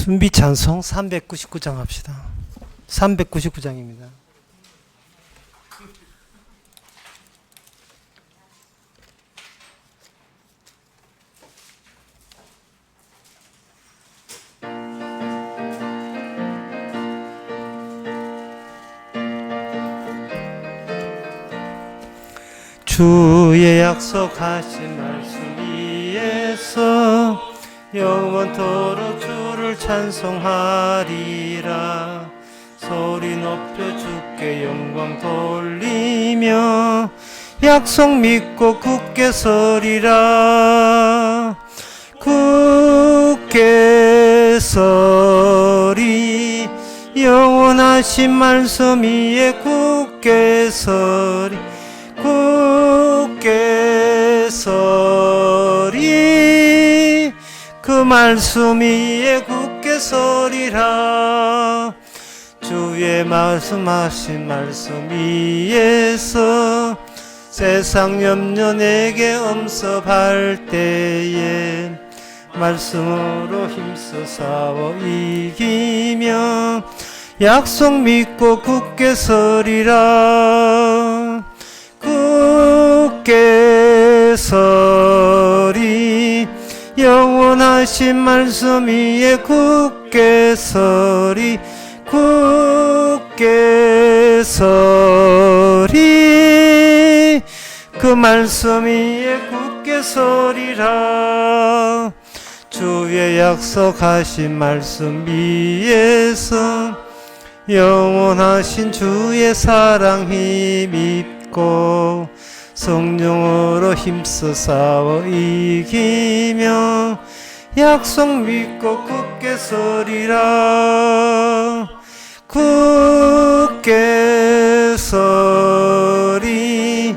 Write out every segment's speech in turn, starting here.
순비 찬송 399장 합시다. 399장입니다. 주의 약속하신 말씀 위에서 영원토록 주를 찬송하리라. 소리 높여 주께 영광 돌리며 약속 믿고 굳게 서리라. 굳게 서리 영원하신 말씀 위에 굳게 서리 굳게 서리 그 말씀 위에 굳게 서리라. 주의 말씀하신 말씀 위에서 세상 염려 내게 엄습할 때에 말씀으로 힘써 싸워 이기며 약속 믿고 굳게 서리라. 굳게 서리 영원하신 말씀 위에 굳게 서리 굳게 서리 그 말씀 위에 굳게 서리라. 주의 약속하신 말씀 위에서 영원하신 주의 사랑 힘입고 성령으로 힘써 싸워 이기며 약속 믿고 굳게 서리라. 굳게 서리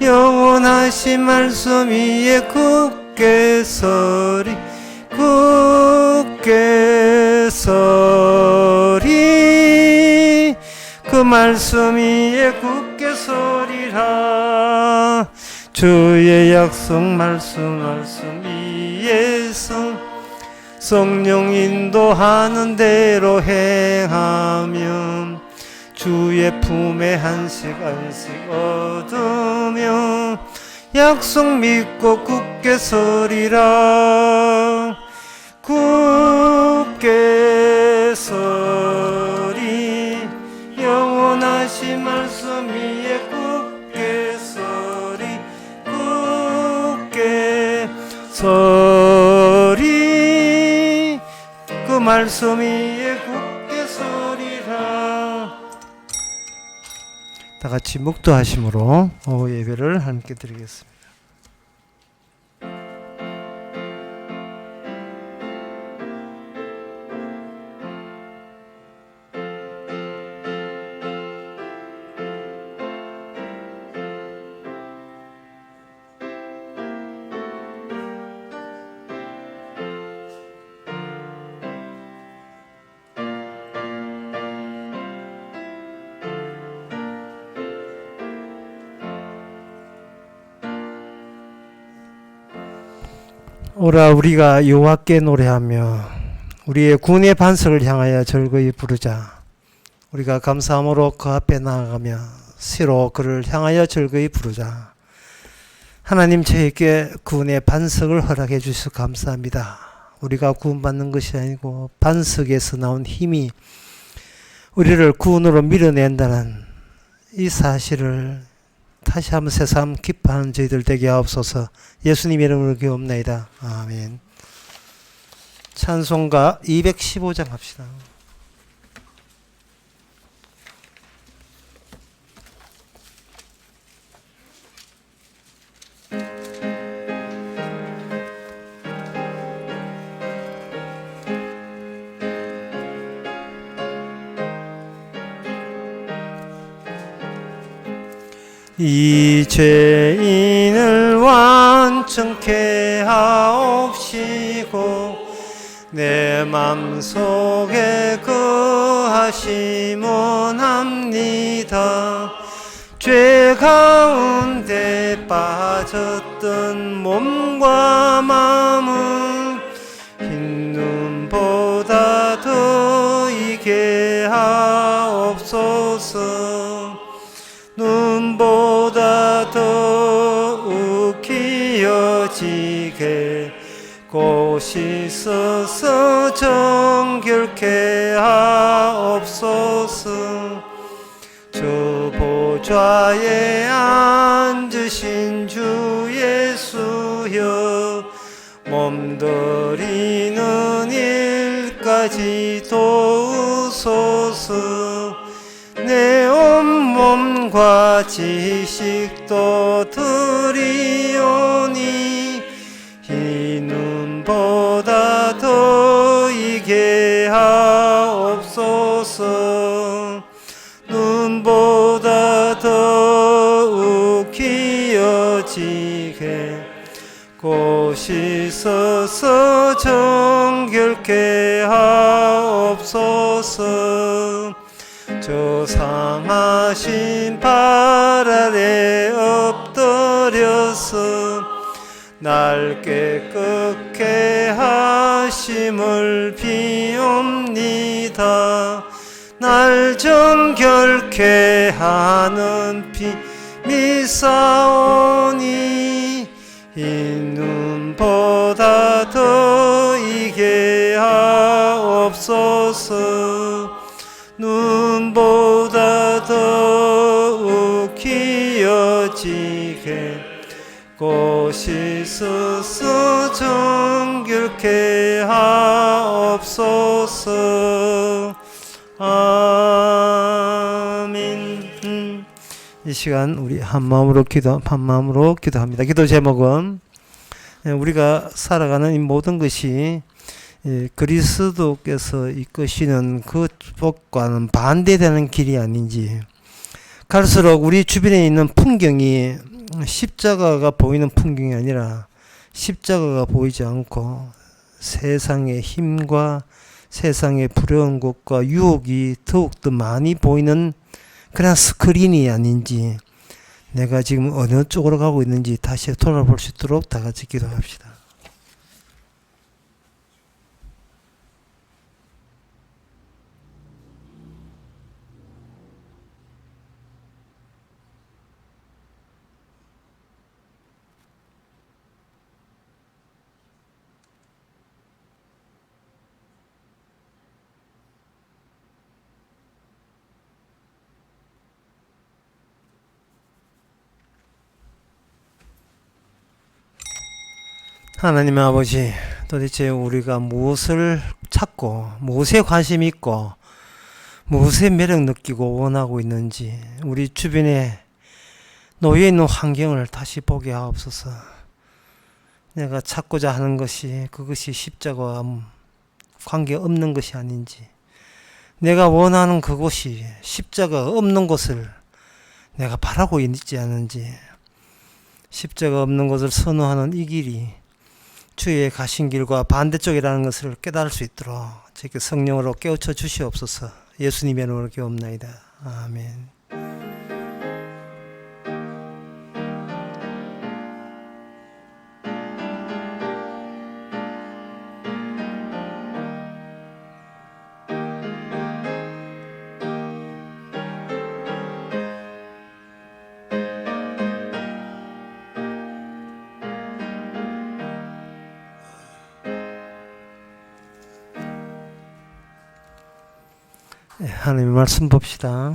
영원하신 말씀 위에 굳게 서리 굳게 서리 그 말씀 위에 굳게 서리라. 주의 약속 말씀 위에서 성령 인도하는 대로 행하면 주의 품에 한식 얻으며 약속 믿고 굳게 서리라. 굳게 서리 영원하신 말씀 위에 굳게 서리 굳게 서리 그 말씀 위에 굳게 서리라. 다 같이 묵도하심으로 예배를 함께 드리겠습니다. 오라 우리가 여호와께 노래하며 우리의 구원의 반석을 향하여 즐거이 부르자. 우리가 감사함으로 그 앞에 나아가며 시로 그를 향하여 즐거이 부르자. 하나님 저에게 구원의 반석을 허락해 주셔서 감사합니다. 우리가 구원받는 것이 아니고 반석에서 나온 힘이 우리를 구원으로 밀어낸다는 이 사실을 다시 한번 새삼 기뻐하는 저희들 되게 하옵소서. 예수님 이름으로 기도옵나이다. 아멘. 찬송가 215장 합시다. 이 죄인을 완전케 하옵시고 내 맘속에 거하심 원합니다. 죄 가운데 빠졌던 몸과 마음은 흰 눈보다 고시서서 정결케 하옵소서. 주 보좌에 앉으신 주 예수여, 몸들이는 일까지 도우소서. 내 온몸과 지식도 드리오니 이 눈보다 더 이게 하옵소서. 눈보다 더욱 기어지게 고시서서 정결케 하옵소서. 저 상하신 발 아래 엎드려서 날 깨끗게 하심을 비옵니다. 날 정결케 하는 피 미사오니 이 눈보다 더 이게 하옵소서. 눈보다 더욱 기어지게 고시서서 정결케 하옵소서. 아멘. 이 시간 우리 한마음으로 기도합니다. 기도 제목은 우리가 살아가는 이 모든 것이 그리스도께서 이끄시는 그 축복과는 반대되는 길이 아닌지, 갈수록 우리 주변에 있는 풍경이 십자가가 보이는 풍경이 아니라 십자가가 보이지 않고 세상의 힘과 세상의 부러운 것과 유혹이 더욱더 많이 보이는 그런 스크린이 아닌지, 내가 지금 어느 쪽으로 가고 있는지 다시 돌아볼 수 있도록 다 같이 기도합시다. 하나님 아버지, 도대체 우리가 무엇을 찾고 무엇에 관심 있고 무엇에 매력 느끼고 원하고 있는지 우리 주변에 놓여 있는 환경을 다시 보게 하옵소서. 내가 찾고자 하는 것이 그것이 십자가와 관계없는 것이 아닌지, 내가 원하는 그곳이 십자가 없는 곳을 내가 바라고 있지 않은지, 십자가 없는 것을 선호하는 이 길이 주의 가신 길과 반대쪽이라는 것을 깨달을 수 있도록 제게 성령으로 깨우쳐 주시옵소서. 예수님의 이름으로 기도옵나이다. 아멘. 하나님의 말씀 봅시다.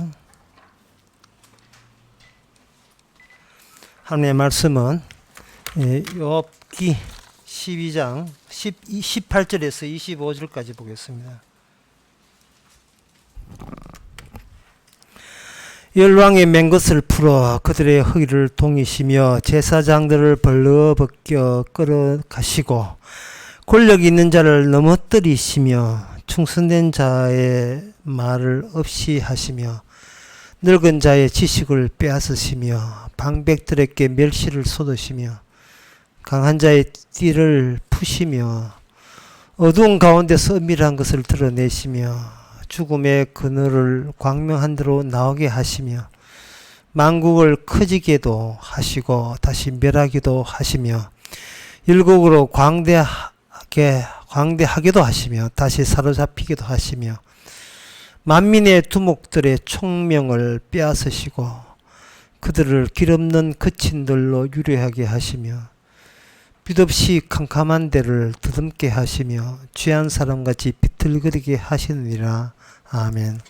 하나님의 말씀은 욥기 12장 18절에서 25절까지 보겠습니다. 열왕의 맹것을 풀어 그들의 허리를 동이시며 제사장들을 벌거벗겨 끌어가시고 권력 있는 자를 넘어뜨리시며 충성된 자의 말을 없이 하시며 늙은 자의 지식을 빼앗으시며 방백들에게 멸시를 쏟으시며 강한 자의 띠를 푸시며 어두운 가운데서 은밀한 것을 드러내시며 죽음의 그늘을 광명한 대로 나오게 하시며 만국을 커지게도 하시고 다시 멸하기도 하시며 일국으로 광대하게도 하시며 다시 사로잡히기도 하시며 만민의 두목들의 총명을 빼앗으시고 그들을 길없는 거친들로 유래하게 하시며 빛 없이 캄캄한 데를 드듬게 하시며 죄한 사람같이 비틀거리게 하시느니라. 아멘.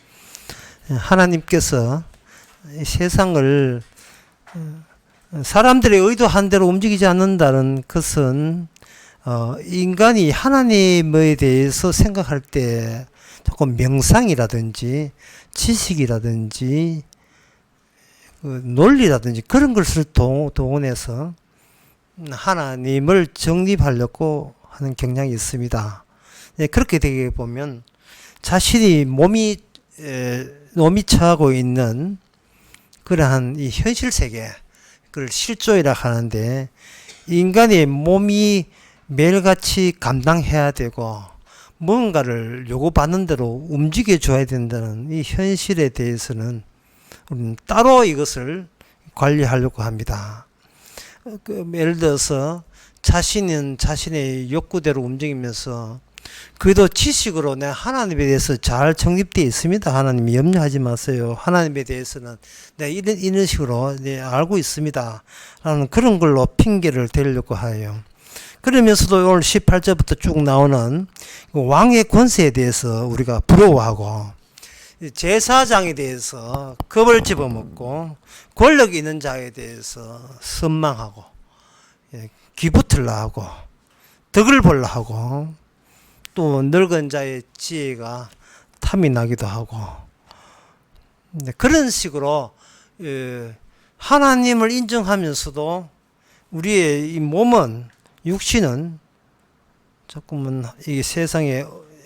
하나님께서 세상을 사람들의 의도한 대로 움직이지 않는다는 것은 인간이 하나님에 대해서 생각할 때 조금 명상이라든지 지식이라든지 논리라든지 그런 것을 동원해서 하나님을 정립하려고 하는 경향이 있습니다. 그렇게 되게 보면 자신이 몸이 처하고 있는 그러한 이 현실 세계, 그걸 실조이라 하는데, 인간의 몸이 매일같이 감당해야 되고 뭔가를 요구받는 대로 움직여줘야 된다는 이 현실에 대해서는 따로 이것을 관리하려고 합니다. 예를 들어서 자신은 자신의 욕구대로 움직이면서 그래도 지식으로 내 하나님에 대해서 잘 정립되어 있습니다. 하나님이 염려하지 마세요. 하나님에 대해서는 내가 이런 식으로 알고 있습니다. 라는 그런 걸로 핑계를 대려고 해요. 그러면서도 오늘 18절부터 쭉 나오는 왕의 권세에 대해서 우리가 부러워하고 제사장에 대해서 겁을 집어먹고 권력 있는 자에 대해서 선망하고 기붙으려 하고 덕을 보려 하고 또 늙은 자의 지혜가 탐이 나기도 하고 그런 식으로 하나님을 인정하면서도 우리의 이 몸은 육신은 조금은 이 세상에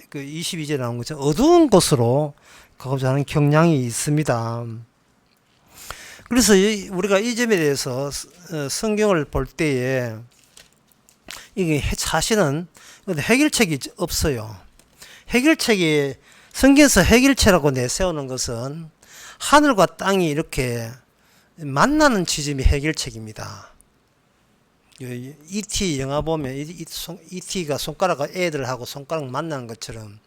그 22절에 나온 것처럼 어두운 곳으로 가고자 하는 경향이 있습니다. 그래서 우리가 이 점에 대해서 성경을 볼 때에 이게 사실은 해결책이 없어요. 해결책이 성경에서 해결책이라고 내세우는 것은 하늘과 땅이 이렇게 만나는 지점이 해결책입니다. E.T. 영화 보면 E.T.가 손가락과 애들하고 손가락 만나는 것처럼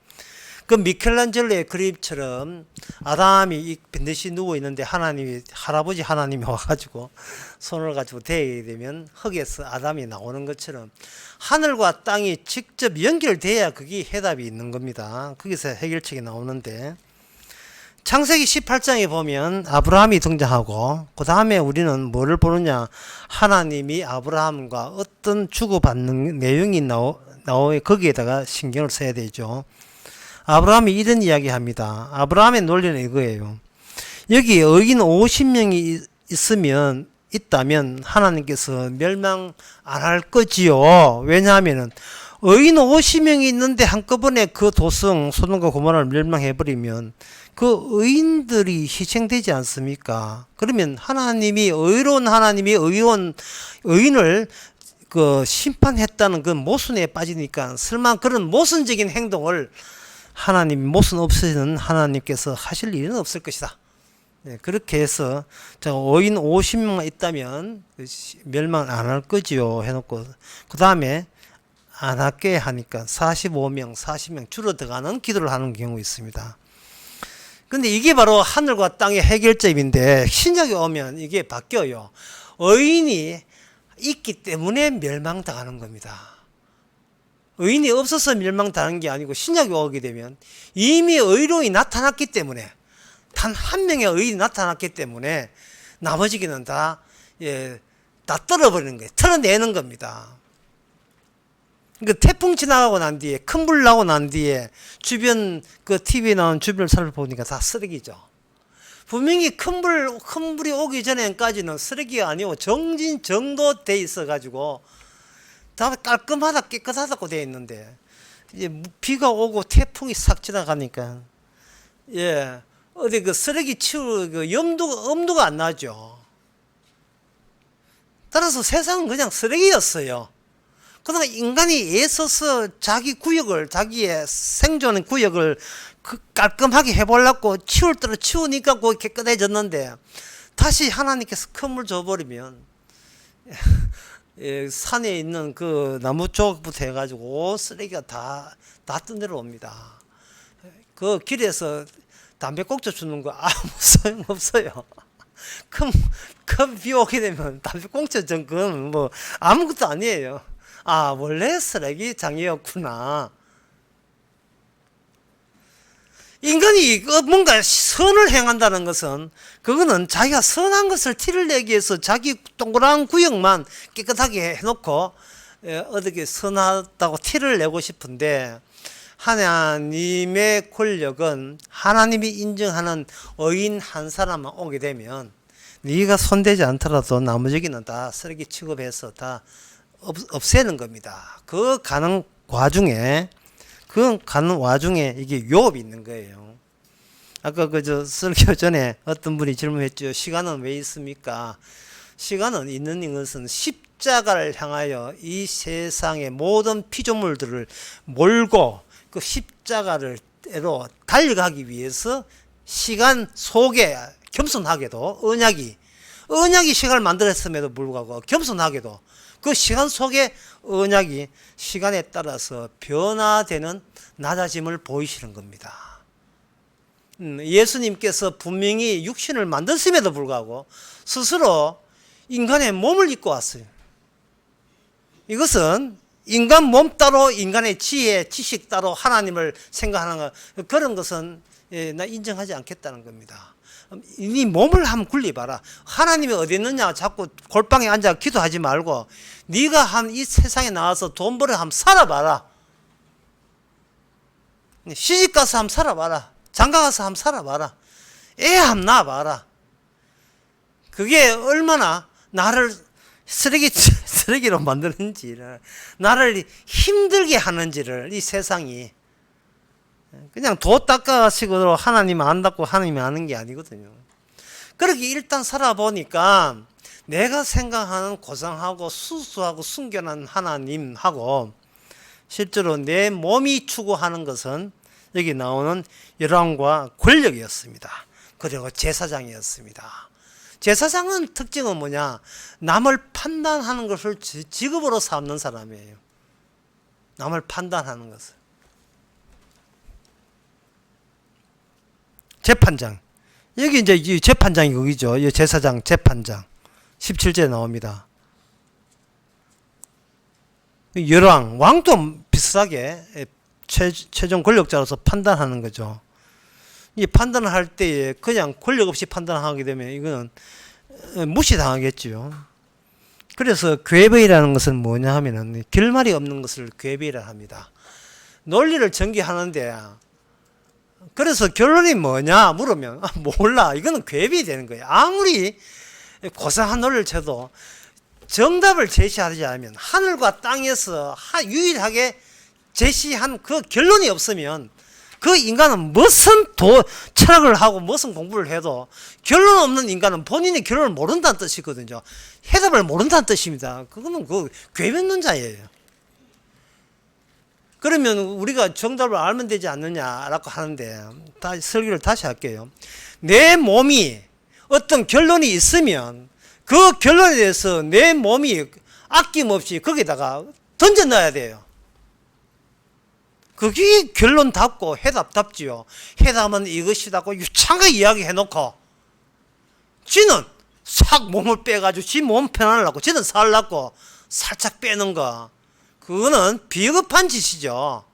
그 미켈란젤로의 그림처럼 아담이 밴드시 누워 있는데 할아버지 하나님이 와가지고 손을 가지고 대게 되면 흙에서 아담이 나오는 것처럼 하늘과 땅이 직접 연결돼야 그게 해답이 있는 겁니다. 거기서 해결책이 나오는데 창세기 18장에 보면 아브라함이 등장하고 그 다음에 우리는 뭐를 보느냐, 하나님이 아브라함과 어떤 주고받는 내용이 나오에 거기에다가 신경을 써야 되죠. 아브라함이 이런 이야기 합니다. 아브라함의 논리는 이거예요. 여기 의인 50명이 있다면 하나님께서 멸망 안 할 거지요. 왜냐하면은 의인 50명이 있는데 한꺼번에 그 도성 소돔과 고모라를 멸망해버리면 그 의인들이 희생되지 않습니까? 그러면 하나님이 의로운 하나님이 의인을 그 심판했다는 그 모순에 빠지니까 설마 그런 모순적인 행동을 하나님 모순 없으시는 하나님께서 하실 일은 없을 것이다. 네, 그렇게 해서 의인 50명만 있다면 멸망 안 할 거지요 해놓고 그 다음에 안 할게 하니까 45명, 40명 줄어들어가는 기도를 하는 경우 있습니다. 근데 이게 바로 하늘과 땅의 해결점인데 신약에 오면 이게 바뀌어요. 의인이 있기 때문에 멸망당하는 겁니다. 의인이 없어서 멸망당하는 게 아니고 신약에 오게 되면 이미 의로이 나타났기 때문에 단 한 명의 의인이 나타났기 때문에 나머지는 다 떨어버리는 거예요. 털어내는 겁니다. 그러니까 태풍 지나가고 난 뒤에 큰 불 나고 난 뒤에 주변 그 TV에 나온 주변을 살펴보니까 다 쓰레기죠. 분명히 큰 불이 오기 전에까지는 쓰레기가 아니고 정진정도돼 있어 가지고 다 깔끔하다 깨끗하다고 되어 있는데 이제 비가 오고 태풍이 싹 지나가니까 어디 그 쓰레기 치울 그 엄두가 안 나죠. 따라서 세상은 그냥 쓰레기였어요. 그러나 인간이 애써서 자기 구역을, 자기의 생존 구역을 깔끔하게 해보려고 치울 대로 치우니까 그거 깨끗해졌는데 다시 하나님께서 큰 물 줘버리면 산에 있는 그 나무 쪽부터 해가지고 쓰레기가 다 떠내려옵니다. 그 길에서 담배꽁초 주는 거 아무 소용없어요. 큰 비 오게 되면 담배꽁초 그건 뭐 아무것도 아니에요. 아, 원래 쓰레기장이었구나. 인간이 뭔가 선을 행한다는 것은 그거는 자기가 선한 것을 티를 내기 위해서 자기 동그란 구역만 깨끗하게 해놓고 어떻게 선하다고 티를 내고 싶은데, 하나님의 권력은 하나님이 인정하는 의인 한 사람만 오게 되면 네가 손대지 않더라도 나머지는 다 쓰레기 취급해서 다 없애는 겁니다. 그 가는 와중에 이게 유업이 있는 거예요. 아까 설교 전에 어떤 분이 질문했죠. 시간은 왜 있습니까? 시간은 있는 것은 십자가를 향하여 이 세상의 모든 피조물들을 몰고 그 십자가로 달려가기 위해서 시간 속에 겸손하게도 언약이 시간을 만들었음에도 불구하고 겸손하게도 그 시간 속에 언약이 시간에 따라서 변화되는 낮아짐을 보이시는 겁니다. 예수님께서 분명히 육신을 만드심에도 불구하고 스스로 인간의 몸을 입고 왔어요. 이것은 인간 몸 따로 인간의 지혜, 지식 따로 하나님을 생각하는 것, 그런 것은 나 인정하지 않겠다는 겁니다. 네 몸을 한번 굴려봐라. 하나님이 어디 있느냐 자꾸 골방에 앉아 기도하지 말고 네가 한 이 세상에 나와서 돈 벌어 한번 살아봐라. 시집가서 한번 살아봐라. 장가가서 한번 살아봐라. 애 한번 낳아봐라. 그게 얼마나 나를 쓰레기로 만드는지를, 나를 힘들게 하는지를, 이 세상이 그냥 도 닦아가시고 하나님 안닦고 하나님이 아는 게 아니거든요. 그렇게 일단 살아보니까 내가 생각하는 고상하고 수수하고 순결한 하나님하고 실제로 내 몸이 추구하는 것은 여기 나오는 열왕과 권력이었습니다. 그리고 제사장이었습니다. 제사장은 특징은 뭐냐? 남을 판단하는 것을 직업으로 삼는 사람이에요. 남을 판단하는 것을. 재판장. 여기 이제 이 재판장이 거기죠. 이 제사장, 재판장. 17절에 나옵니다. 열왕, 왕도 비슷하게 최종 권력자로서 판단하는 거죠. 이 판단을 할 때에 그냥 권력 없이 판단하게 되면 이거는 무시당하겠죠. 그래서 괴배이라는 것은 뭐냐 하면은 결말이 없는 것을 괴배이라 합니다. 논리를 전개하는데 그래서 결론이 뭐냐 물으면 몰라. 이거는 괴비 되는 거예요. 아무리 고상한 논리를 쳐도 정답을 제시하지 않으면, 하늘과 땅에서 유일하게 제시한 그 결론이 없으면 그 인간은 무슨 철학을 하고 무슨 공부를 해도 결론 없는 인간은 본인의 결론을 모른다는 뜻이거든요. 해답을 모른다는 뜻입니다. 그거는 그 괴변론자예요. 그러면 우리가 정답을 알면 되지 않느냐라고 하는데, 설교를 다시 할게요. 내 몸이 어떤 결론이 있으면 그 결론에 대해서 내 몸이 아낌없이 거기다가 던져 넣어야 돼요. 그게 결론답고 해답답지요. 해답은 이것이라고 유창하게 이야기해놓고 지는 싹 몸을 빼가지고 지 몸 편하려고, 지는 살라고 살짝 빼는 거, 그거는 비겁한 짓이죠.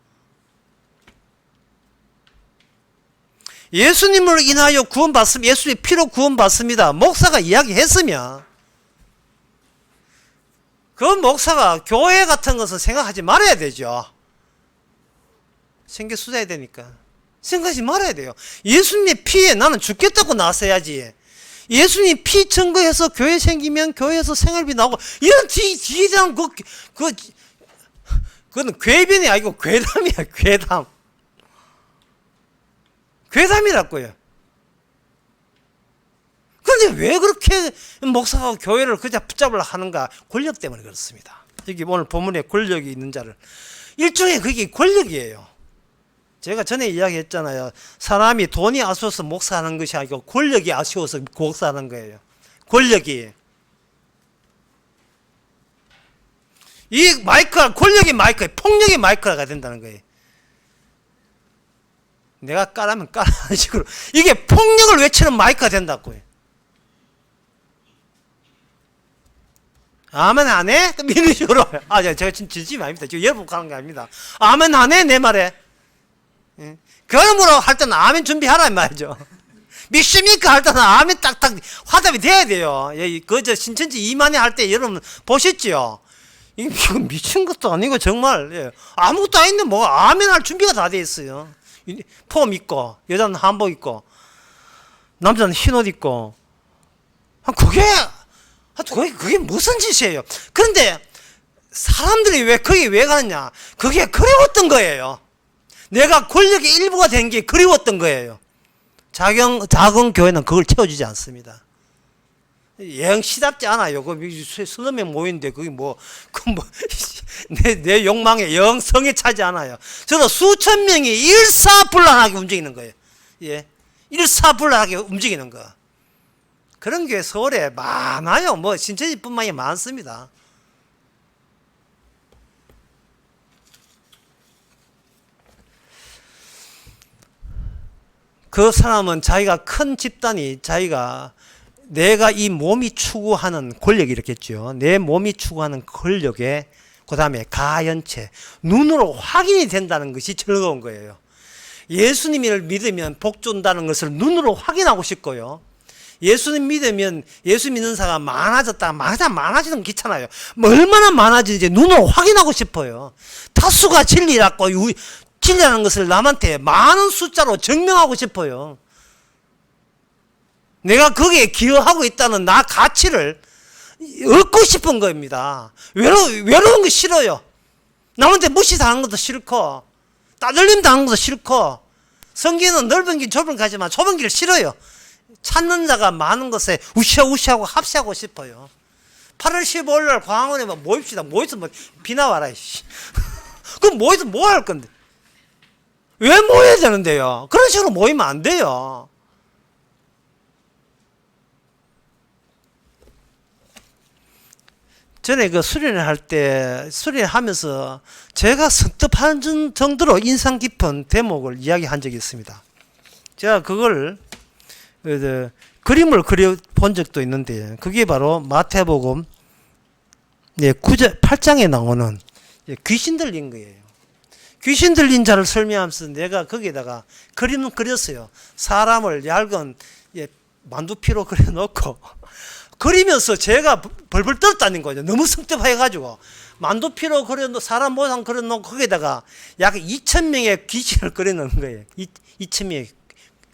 예수님을 인하여 구원받습니다. 예수의 피로 구원받습니다. 목사가 이야기했으면 그 목사가 교회 같은 것은 생각하지 말아야 되죠. 생계 수자야 되니까 생각하지 말아야 돼요. 예수님의 피에 나는 죽겠다고 나서야지. 예수님 피 증거해서 교회 생기면 교회에서 생활비 나오고 이런 뒤에 대한 그건 괴변이 아니고 괴담이야. 괴담이라고요. 그런데 왜 그렇게 목사가 교회를 그냥 붙잡으려 하는가? 권력 때문에 그렇습니다. 여기 오늘 본문에 권력이 있는 자를, 일종의 그게 권력이에요. 제가 전에 이야기했잖아요. 사람이 돈이 아쉬워서 목사하는 것이 아니고 권력이 아쉬워서 목사하는 거예요. 권력이. 이 마이크가, 권력이 마이크에 폭력이 마이크가 된다는 거예요. 내가 까라면 까라는 식으로 이게 폭력을 외치는 마이크가 된다고요. 아멘 안 해? 이런 식으로. 제가 지금 진심이 아닙니다. 지금 여러분 가는 게 아닙니다. 아멘 안 해? 내 말에. 예? 그러므로 할 때는 아멘 준비하라 이 말이죠. 믿습니까? 할 때는 아멘 딱딱 화답이 돼야 돼요. 예, 그저 신천지 이만희 할 때 여러분 보셨지요? 이거 미친 것도 아니고 정말 예. 아무것도 아닌데 뭐 아멘 할 준비가 다 돼 있어요. 폼 입고 여자는 한복 입고 남자는 흰옷 입고 그게 무슨 짓이에요? 그런데 사람들이 왜 거기 왜 가느냐? 그게 그리웠던 거예요. 내가 권력의 일부가 된 게 그리웠던 거예요. 작은 교회는 그걸 채워주지 않습니다. 영 시답지 않아요. 서너 명 모이는데 그게 내 욕망에 영 성에 차지 않아요. 저도 수천 명이 일사불란하게 움직이는 거예요. 예, 일사불란하게 움직이는 거. 그런 게 서울에 많아요. 신천지뿐만이 많습니다. 그 사람은 자기가 큰 집단이 내가 이 몸이 추구하는 권력이 이렇겠죠. 내 몸이 추구하는 권력에 그 다음에 가연체 눈으로 확인이 된다는 것이 즐거운 거예요. 예수님을 믿으면 복 준다는 것을 눈으로 확인하고 싶고요. 예수님 믿으면 예수 믿는 사가 많아졌다 많아지는 건 귀찮아요. 얼마나 많아지는지 눈으로 확인하고 싶어요. 다수가 진리라고 진리라는 것을 남한테 많은 숫자로 증명하고 싶어요. 내가 거기에 기여하고 있다는 나 가치를 얻고 싶은 겁니다. 외로운 거 싫어요. 남한테 무시당하는 것도 싫고 따돌림 당하는 것도 싫고 성경은 넓은 길 좁은 길 가지만 좁은 길을 싫어요. 찾는 자가 많은 것에 우시하고 합세하고 싶어요. 8월 15일 날 광화문에 모입시다. 모여서 비 나와라. 그럼 모여서 뭐 할 건데? 왜 모여야 되는데요? 그런 식으로 모이면 안 돼요. 전에 수련을 할 때, 수련하면서 제가 선뜻하는 정도로 인상 깊은 대목을 이야기한 적이 있습니다. 제가 그걸, 그림을 그려본 적도 있는데, 그게 바로 마태복음 8장에 나오는 귀신 들린 거예요. 귀신 들린 자를 설명하면서 내가 거기에다가 그림을 그렸어요. 사람을 얇은 만두피로 그려놓고, 그리면서 제가 벌벌 떨었다는 거죠. 너무 성급해가지고 만두피로 그려놓고 사람 모양 그려놓고 거기다가 약 2,000명의 귀신을 그려놓은 거예요. 2,000명이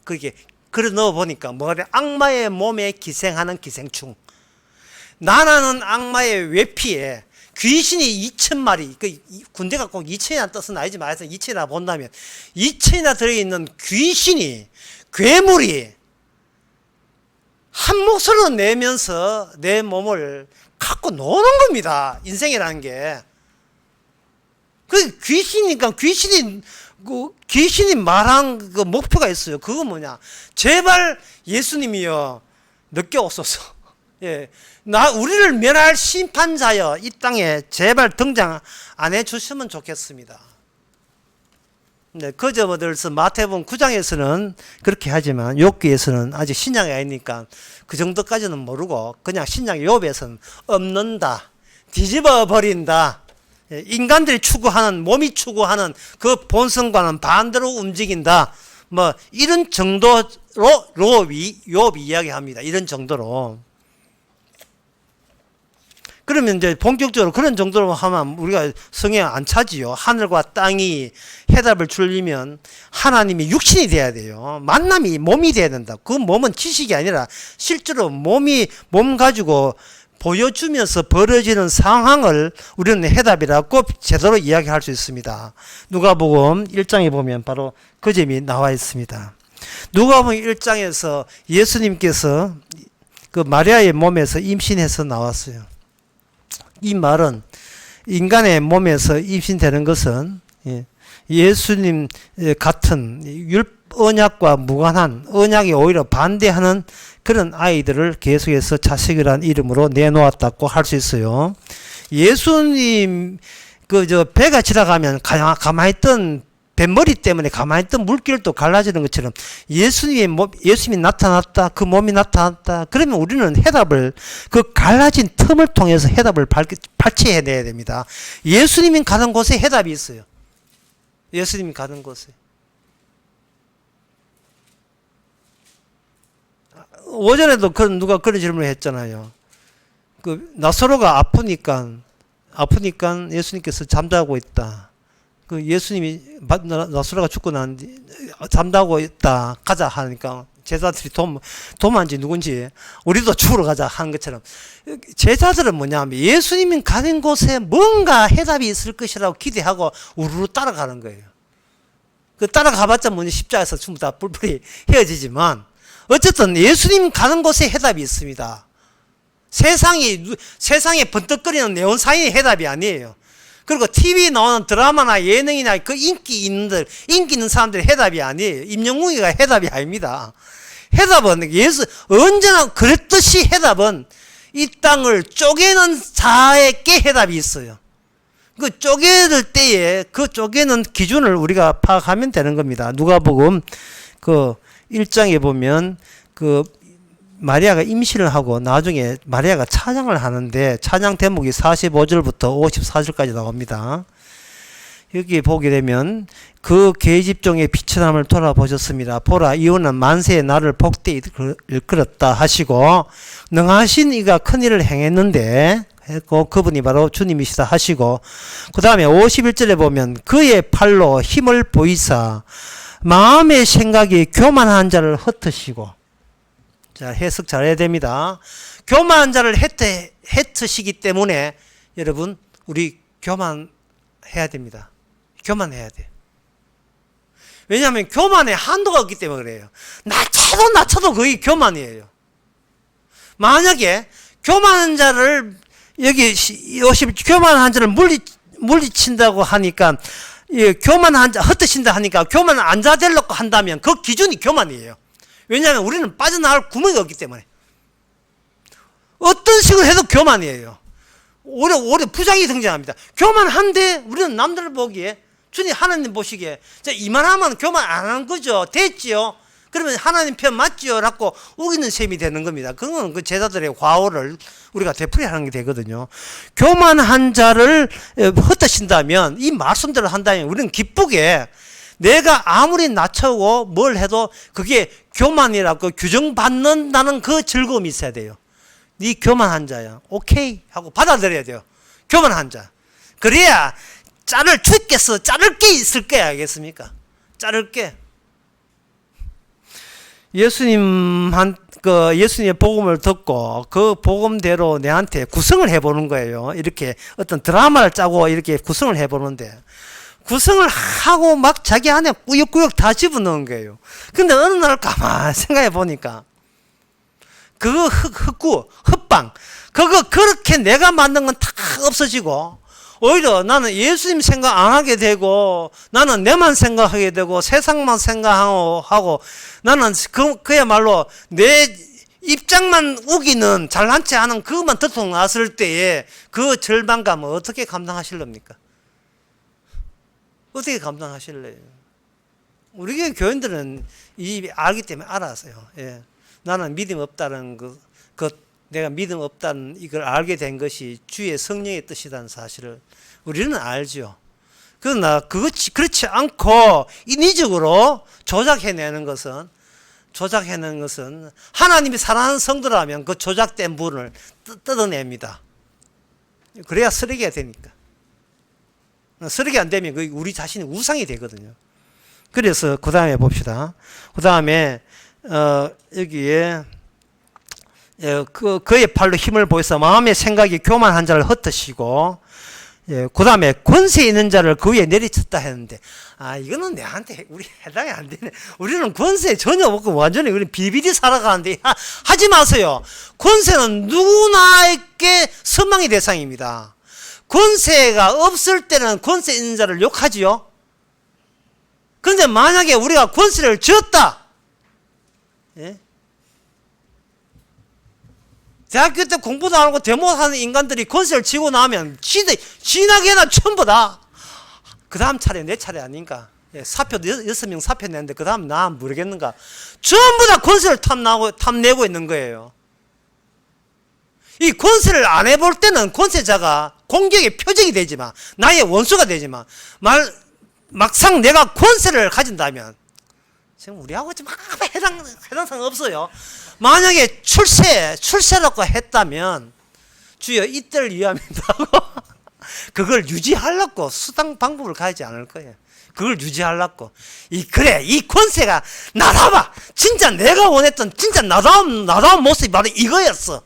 그게 그려넣어 보니까 악마의 몸에 기생하는 기생충, 나나는 악마의 외피에 귀신이 2,000마리, 군대가 꼭 2,000이나 뜻은 아니지만 하여튼 2,000이나 본다면 2,000이나 들어있는 귀신이, 괴물이 한 목소리로 내면서 내 몸을 갖고 노는 겁니다. 인생이라는 게. 그 귀신이니까 귀신이 말한 그 목표가 있어요. 그거 뭐냐? 제발 예수님이여 늦게 오소서. 예. 우리를 멸할 심판자여 이 땅에 제발 등장 안 해주시면 좋겠습니다. 네, 그 점들서 마태복음 9장에서는 그렇게 하지만 욥기에서는 아직 신약이 아니니까 그 정도까지는 모르고 그냥 신약 욥에서는 없는다, 뒤집어 버린다, 인간들이 추구하는, 몸이 추구하는 그 본성과는 반대로 움직인다, 이런 정도로 욥이 이야기합니다. 이런 정도로. 그러면 이제 본격적으로 그런 정도로 하면 우리가 성에 안 차지요. 하늘과 땅이 해답을 주려면 하나님이 육신이 돼야 돼요. 만남이 몸이 돼야 된다. 그 몸은 지식이 아니라 실제로 몸 가지고 보여주면서 벌어지는 상황을 우리는 해답이라고 제대로 이야기할 수 있습니다. 누가복음 1장에 보면 바로 그 점이 나와 있습니다. 누가복음 1장에서 예수님께서 그 마리아의 몸에서 임신해서 나왔어요. 이 말은 인간의 몸에서 임신되는 것은 예수님 같은 언약과 무관한, 언약이 오히려 반대하는 그런 아이들을 계속해서 자식이라는 이름으로 내놓았다고 할 수 있어요. 예수님 배가 지나가면 가만히 있던 뱃머리 때문에 가만히 있던 물결도 갈라지는 것처럼 예수님이 나타났다. 그 몸이 나타났다. 그러면 우리는 해답을 그 갈라진 틈을 통해서 해답을 발췌해내야 됩니다. 예수님이 가는 곳에 해답이 있어요. 예수님이 가는 곳에. 오전에도 누가 그런 질문을 했잖아요. 그 나사로가 아프니까 예수님께서 잠자고 있다. 그 예수님이 나사로가 죽고 난 뒤 잠자고 있다. 가자 하니까 제자들이 도만지 누군지 우리도 죽으러 가자 하는 것처럼 제자들은 뭐냐면 예수님이 가는 곳에 뭔가 해답이 있을 것이라고 기대하고 우르르 따라가는 거예요. 그 따라가봤자 뭐니 십자가에서 전부 다 뿔뿔이 헤어지지만 어쨌든 예수님 가는 곳에 해답이 있습니다. 세상에 번뜩거리는 네온사인의 해답이 아니에요. 그리고 TV 나오는 드라마나 예능이나 그 인기 있는 사람들의 해답이 아니에요. 임영웅이가 해답이 아닙니다. 해답은 언제나 그랬듯이 해답은 이 땅을 쪼개는 자에게 해답이 있어요. 그 쪼개를 때에 그 쪼개는 기준을 우리가 파악하면 되는 겁니다. 누가복음 그 1장에 보면 그 마리아가 임신을 하고 나중에 마리아가 찬양을 하는데 찬양 대목이 45절부터 54절까지 나옵니다. 여기 보게 되면 그 계집종의 비천함을 돌아보셨습니다. 보라 이혼은 만세의 나를 복되이 일컬었다 하시고 능하신 이가 큰일을 행했는데 했고 그분이 바로 주님이시다 하시고 그 다음에 51절에 보면 그의 팔로 힘을 보이사 마음의 생각이 교만한 자를 흩으시고 자 해석 잘해야 됩니다. 교만한 자를 흩으시기 때문에 여러분 우리 교만해야 됩니다. 교만해야 돼. 왜냐하면 교만에 한도가 없기 때문에 그래요. 낮춰도 거의 교만이에요. 만약에 교만한 자를 교만한 자를 물리친다고 하니까 교만한 자 흩으신다 하니까 교만 안 자되려고 한다면 그 기준이 교만이에요. 왜냐하면 우리는 빠져나갈 구멍이 없기 때문에 어떤 식으로 해도 교만이에요. 오히려 부작이 등장합니다. 교만한데 우리는 남들 보기에 주님 하나님 보시기에 이만하면 교만 안 하는 거죠. 됐지요. 그러면 하나님 편 맞지요 라고 우기는 셈이 되는 겁니다. 그건 그 제자들의 과오를 우리가 되풀이하는 게 되거든요. 교만한 자를 흩으신다면 이 말씀대로 한다면 우리는 기쁘게 내가 아무리 낮추고 뭘 해도 그게 교만이라고 규정받는다는 그 즐거움이 있어야 돼요. 네 교만한 자야. 오케이 하고 받아들여야 돼요. 교만한 자. 그래야 자를 자를 게 있을 거야. 알겠습니까? 자를 게. 예수님의 복음을 듣고 그 복음대로 내한테 구성을 해보는 거예요. 이렇게 어떤 드라마를 짜고 이렇게 구성을 해보는데 구성을 하고 막 자기 안에 꾸역꾸역 다 집어넣은 거예요. 근데 어느 날 가만히 생각해 보니까 그거 흙방 그거 그렇게 내가 만든 건 다 없어지고 오히려 나는 예수님 생각 안 하게 되고 나는 내만 생각하게 되고 세상만 생각하고 나는 그야말로 내 입장만 우기는 잘난 체 하는 그것만 들통났을 때에 그 절망감을 어떻게 감당하실랍니까? 어떻게 감당하실래요? 우리 교회 교인들은 이 알기 때문에 알았어요. 예. 나는 믿음 없다는 내가 믿음 없다는 이걸 알게 된 것이 주의 성령의 뜻이라는 사실을 우리는 알죠. 그러나 그렇지 않고 인위적으로 조작해내는 것은 하나님이 사랑하는 성도라면 그 조작된 부분을 뜯어냅니다. 그래야 쓰레기가 되니까. 쓰레기 안 되면 우리 자신이 우상이 되거든요. 그래서 그 다음에 봅시다. 그 다음에 여기에 그의 팔로 힘을 보여서 마음의 생각이 교만한 자를 흩으시고 그 다음에 권세 있는 자를 그 위에 내리쳤다 했는데 이거는 내한테 우리 해당이 안 되네. 우리는 권세 전혀 없고 완전히 우리 비비디 살아가는데 하지 마세요. 권세는 누구나에게 선망의 대상입니다. 권세가 없을 때는 권세 있는 자를 욕하지요. 그런데 만약에 우리가 권세를 쥐었다. 예? 대학교 때 공부도 안 하고 대모하는 인간들이 권세를 쥐고 나면 지나게나 전부 다 그 다음 차례 내 차례 아닌가. 사표 6명 사표 냈는데 그 다음 나 모르겠는가. 전부 다 권세를 탐내고 있는 거예요. 이 권세를 안 해볼 때는 권세자가 공격의 표적이 되지만, 나의 원수가 되지만, 막상 내가 권세를 가진다면, 지금 우리하고 지금 해당사항 없어요. 만약에 출세라고 했다면, 주여 이때를 위함이다 하고, 그걸 유지하려고 수단 방법을 가지지 않을 거예요. 그걸 유지하려고. 그래, 이 권세가 나다봐. 진짜 내가 원했던 진짜 나다운 모습이 바로 이거였어.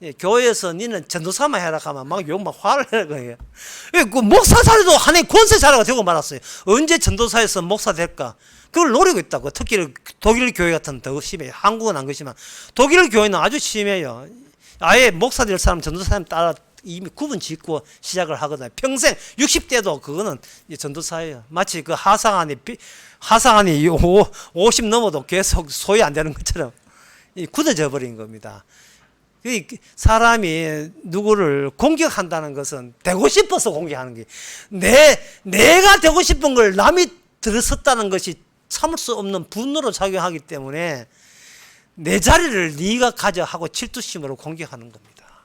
예, 교회에서 니는 전도사만 해라 하면 막 화를 내는 거예요. 그 목사 자리도 하나의 권세 자리가 되고 말았어요. 언제 전도사에서 목사 될까? 그걸 노리고 있다고. 특히 독일 교회 같은 더 심해요. 한국은 안 그렇지만 독일 교회는 아주 심해요. 아예 목사 될 사람, 전도사 사람 따라 이미 구분 짓고 시작을 하거든요. 평생 60대도 그거는 전도사예요. 마치 그 하상안이 50 넘어도 계속 소위 안 되는 것처럼 굳어져 버린 겁니다. 사람이 누구를 공격한다는 것은 되고 싶어서 공격하는 게, 내가 되고 싶은 걸 남이 들었었다는 것이 참을 수 없는 분노로 작용하기 때문에 내 자리를 네가 가져 하고 질투심으로 공격하는 겁니다.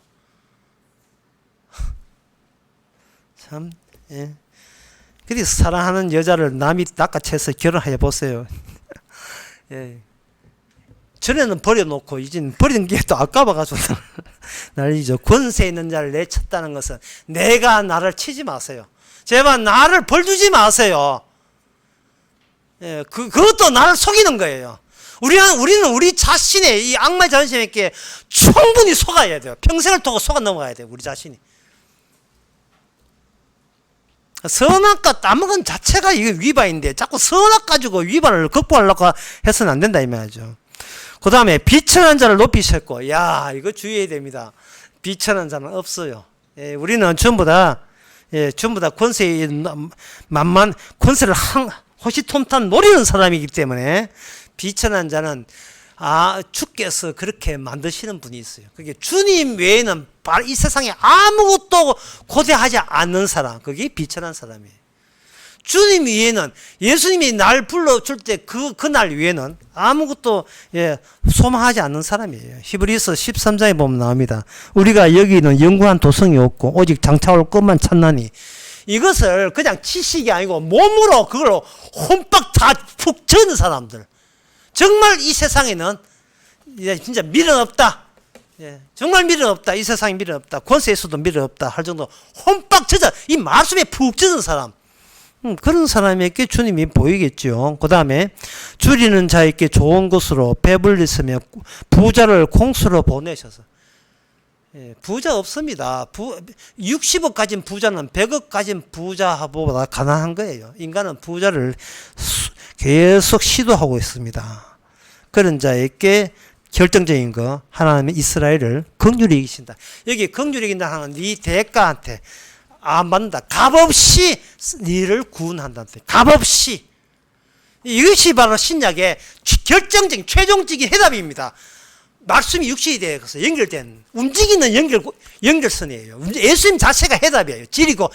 참, 예. 그래서 사랑하는 여자를 남이 낚아채서 결혼해 보세요. 예. 전에는 버려놓고 이제는 버리는 게 또 아까워가지고 난리죠. 권세 있는 자를 내쳤다는 것은 내가 나를 치지 마세요. 제발 나를 벌주지 마세요. 예, 그것도 나를 속이는 거예요. 우리는 우리 자신의 이 악마의 자존심에게 충분히 속아야 돼요. 평생을 두고 속아 넘어가야 돼요. 우리 자신이. 선악과 따먹은 자체가 이게 위반인데 자꾸 선악 가지고 위반을 극복하려고 해서는 안 된다 이 말이죠. 그 다음에 비천한 자를 높이셨고, 야, 이거 주의해야 됩니다. 비천한 자는 없어요. 예, 우리는 전부 다 권세에 권세를 호시탐탐 노리는 사람이기 때문에 비천한 자는 주께서 그렇게 만드시는 분이 있어요. 그게 주님 외에는 이 세상에 아무것도 고대하지 않는 사람, 그게 비천한 사람이에요. 주님 위에는, 예수님이 날 불러줄 때 그날 위에는 아무것도 소망하지 않는 사람이에요. 히브리서 13장에 보면 나옵니다. 우리가 여기는 영구한 도성이 없고 오직 장차올 것만 찾나니, 이것을 그냥 지식이 아니고 몸으로 그걸 혼박 다 푹 져는 사람들, 정말 이 세상에는 진짜 미련 없다. 정말 미련 없다. 이 세상에 미련 없다. 권세에서도 미련 없다 할 정도 혼박 젖어 이 말씀에 푹 젖은 사람, 그런 사람에게 주님이 보이겠죠. 그 다음에 줄이는 자에게 좋은 것으로 배불리으며 부자를 공수로 보내셔서, 부자 없습니다. 60억 가진 부자는 100억 가진 부자보다 가난한 거예요. 인간은 부자를 계속 시도하고 있습니다. 그런 자에게 결정적인 거, 하나님은 이스라엘을 긍휼히 이기신다. 여기 긍휼히 이긴다 하는 네 대가한테 안 받는다. 값없이 너를 구원한다는 뜻. 값없이. 이것이 바로 신약의 결정적인 최종적인 해답입니다. 말씀이 육신이 되어서 연결된 움직이는 연결선이에요. 예수님 자체가 해답이에요. 길이고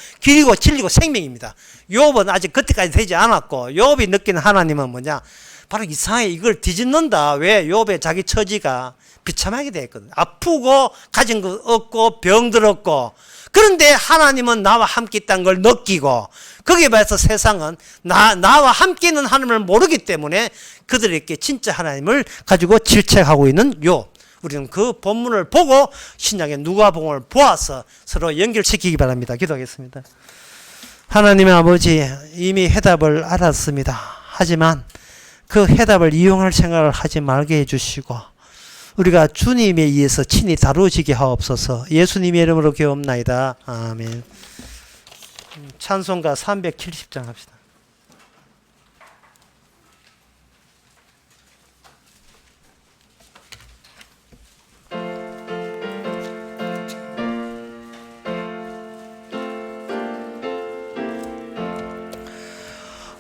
진리고 생명입니다. 욥은 아직 그때까지 되지 않았고, 욥이 느끼는 하나님은 뭐냐? 바로 이상하게 이걸 뒤집는다. 왜? 욥의 자기 처지가 비참하게 되었거든요. 아프고 가진 거 없고 병들었고, 그런데 하나님은 나와 함께 있다는 걸 느끼고, 거기에 비해서 세상은 나와 함께 있는 하나님을 모르기 때문에 그들에게 진짜 하나님을 가지고 질책하고 있는 욥. 우리는 그 본문을 보고 신약의 누가복음을 보아서 서로 연결시키기 바랍니다. 기도하겠습니다. 하나님의 아버지, 이미 해답을 알았습니다. 하지만 그 해답을 이용할 생각을 하지 말게 해주시고, 우리가 주님에 의해서 친히 다루어지게 하옵소서. 예수님의 이름으로 기도옵나이다. 아멘. 찬송가 370장 합시다.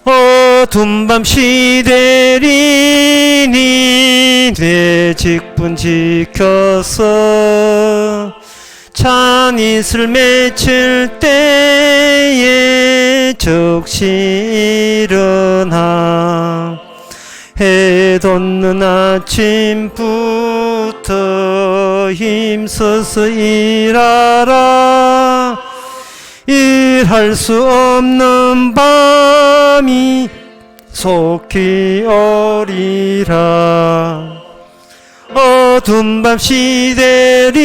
어두운 밤 시대리니 내 직분 지켜서 찬이슬 맺힐 때에 적시 일어나 해 돋는 아침부터 힘써서 일하라. 일할 수 없는 밤이 속히 오리라. 어두운 밤 시대리니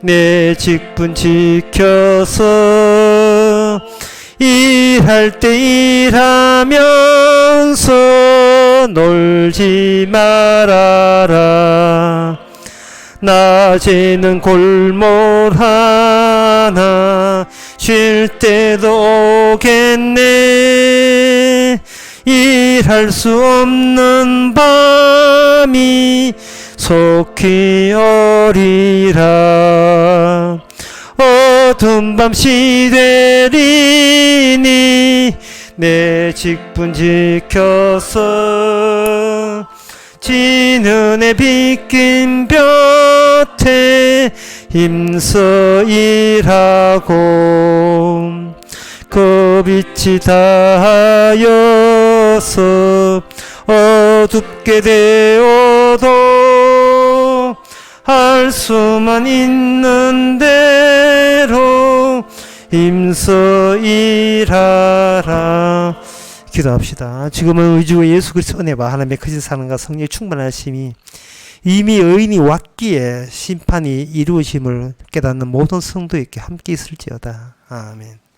내 직분 지켜서 일할 때 일하면서 놀지 말아라. 낮에는 골몰 하나 쉴 때도 오겠네. 일할 수 없는 밤이 속히 오리라. 어두운 밤 시대리니 내 직분 지켜서 지는의 빗긴 볕에 힘써 일하고 그 빛이 닿아여서 어둡게 되어도 할 수만 있는 대로 힘써 일하라. 기도합시다. 지금은 의주와 예수 그리스도 은혜와 하나님의 크신 사랑과 성령의 충만하심이 이미 의인이 왔기에 심판이 이루어짐을 깨닫는 모든 성도에게 함께 있을지어다. 아멘.